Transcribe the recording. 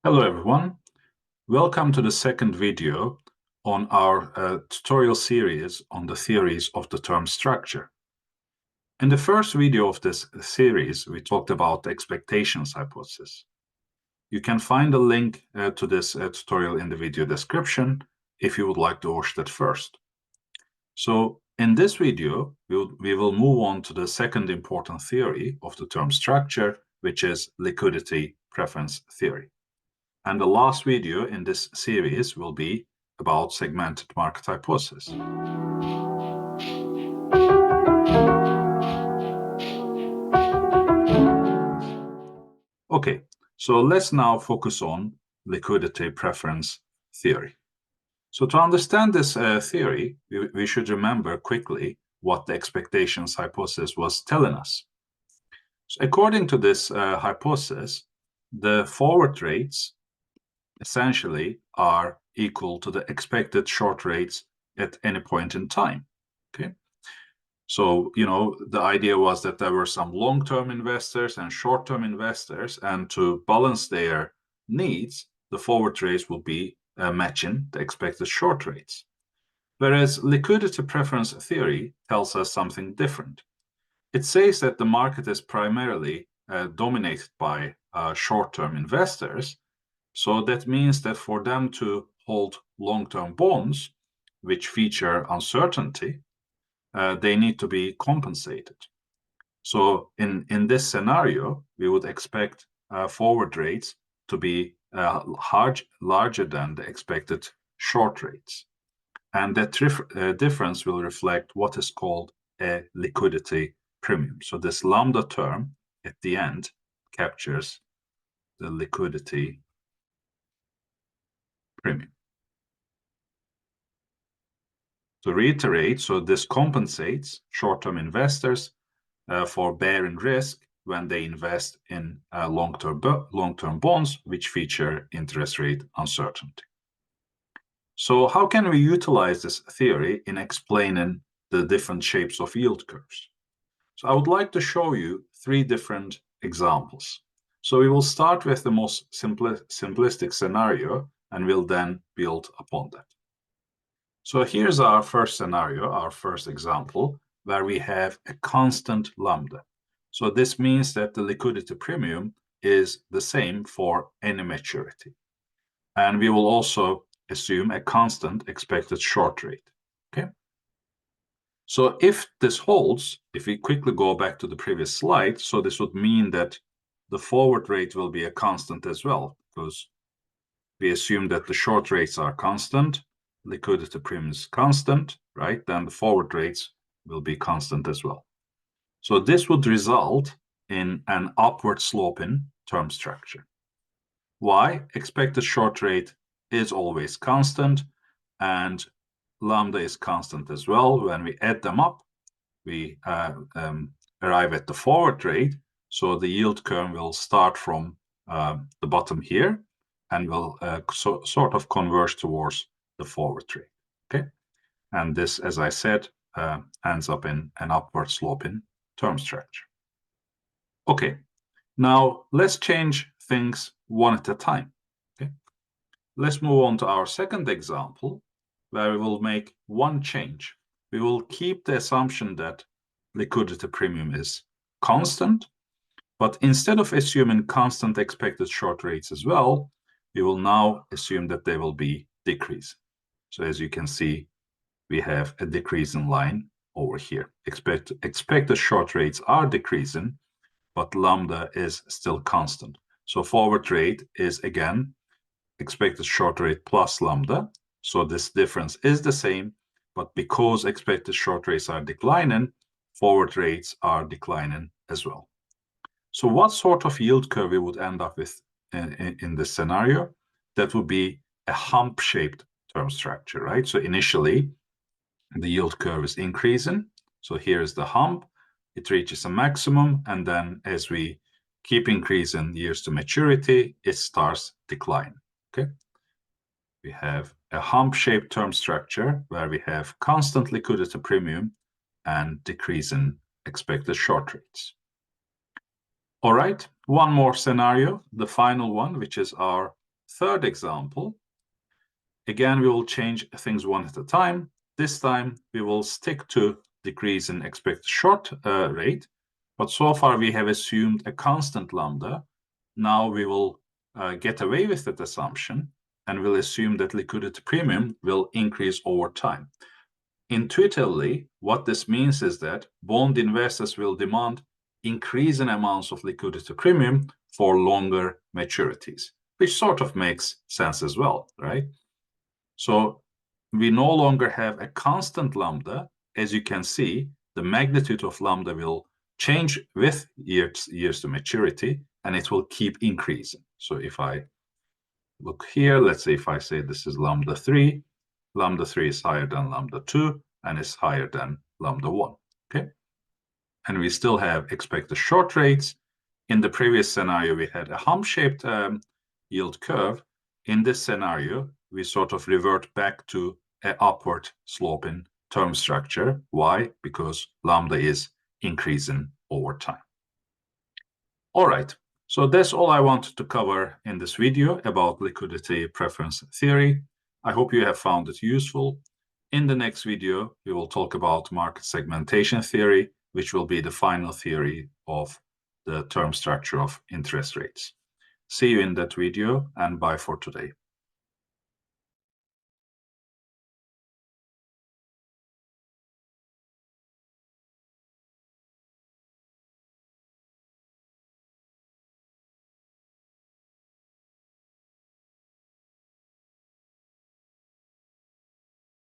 Hello everyone, welcome to the second video on our tutorial series on the theories of the term structure. In the first video of this series, we talked about the expectations hypothesis. You can find a link to this tutorial in the video description if you would like to watch that first. So in this video, we will move on to the second important theory of the term structure, which is liquidity preference theory. And the last video in this series will be about segmented market hypothesis. Okay, so let's now focus on liquidity preference theory. So to understand this theory, we should remember quickly what the expectations hypothesis was telling us. So according to this hypothesis, the forward rates essentially are equal to the expected short rates at any point in time. Okay. So, the idea was that there were some long-term investors and short-term investors, and to balance their needs, the forward rates will be matching the expected short rates. Whereas liquidity preference theory tells us something different. It says that the market is primarily dominated by short-term investors. So that means that for them to hold long-term bonds, which feature uncertainty, they need to be compensated. So in this scenario, we would expect forward rates to be larger than the expected short rates. And that difference will reflect what is called a liquidity premium. So this lambda term at the end captures the liquidity premium. To reiterate, so this compensates short-term investors for bearing risk when they invest in long-term bonds, which feature interest rate uncertainty. So how can we utilize this theory in explaining the different shapes of yield curves? So I would like to show you three different examples. So we will start with the most simplistic scenario, and we'll then build upon that. So here's our first scenario, our first example, where we have a constant lambda. So this means that the liquidity premium is the same for any maturity. And we will also assume a constant expected short rate. Okay. So if this holds, if we quickly go back to the previous slide, so this would mean that the forward rate will be a constant as well, because we assume that the short rates are constant, liquidity premium is constant, right? Then the forward rates will be constant as well. So this would result in an upward sloping term structure. Why? Expected short rate is always constant, and lambda is constant as well. When we add them up, we arrive at the forward rate. So the yield curve will start from the bottom here and will sort of converge towards the forward rate. Okay, and this, as I said, ends up in an upward sloping term structure. Okay, now let's change things one at a time. Okay, let's move on to our second example, where we will make one change. We will keep the assumption that liquidity premium is constant, but instead of assuming constant expected short rates as well, we will now assume that they will be decreasing. So as you can see, we have a decreasing line over here. Expected short rates are decreasing, but lambda is still constant. So forward rate is again expected short rate plus lambda. So this difference is the same, but because expected short rates are declining, forward rates are declining as well. So what sort of yield curve we would end up with in this scenario? That would be a hump-shaped term structure, right? So initially, the yield curve is increasing. So here is the hump. It reaches a maximum, and then as we keep increasing years to maturity, it starts declining. Okay. We have a hump-shaped term structure where we have constant liquidity premium and decreasing expected short rates. All right, one more scenario, the final one, which is our third example, again, we will change things one at a time. This time, we will stick to decrease in expected short rate, but so far we have assumed a constant lambda. Now we will get away with that assumption and will assume that liquidity premium will increase over time. Intuitively, what this means is that bond investors will demand increasing amounts of liquidity premium for longer maturities, which sort of makes sense as well, right? So we no longer have a constant lambda. As you can see, the magnitude of lambda will change with years to maturity, and it will keep increasing. So if I look here, let's say if I say this is lambda 3 is higher than lambda 2 and is higher than lambda 1, okay? And we still have expected short rates. In the previous scenario, we had a hump-shaped yield curve. In this scenario, we sort of revert back to an upward sloping term structure. Why? Because lambda is increasing over time. All right, so that's all I wanted to cover in this video about liquidity preference theory. I hope you have found it useful. In the next video, we will talk about market segmentation theory, which will be the final theory of the term structure of interest rates. See you in that video, and bye for today.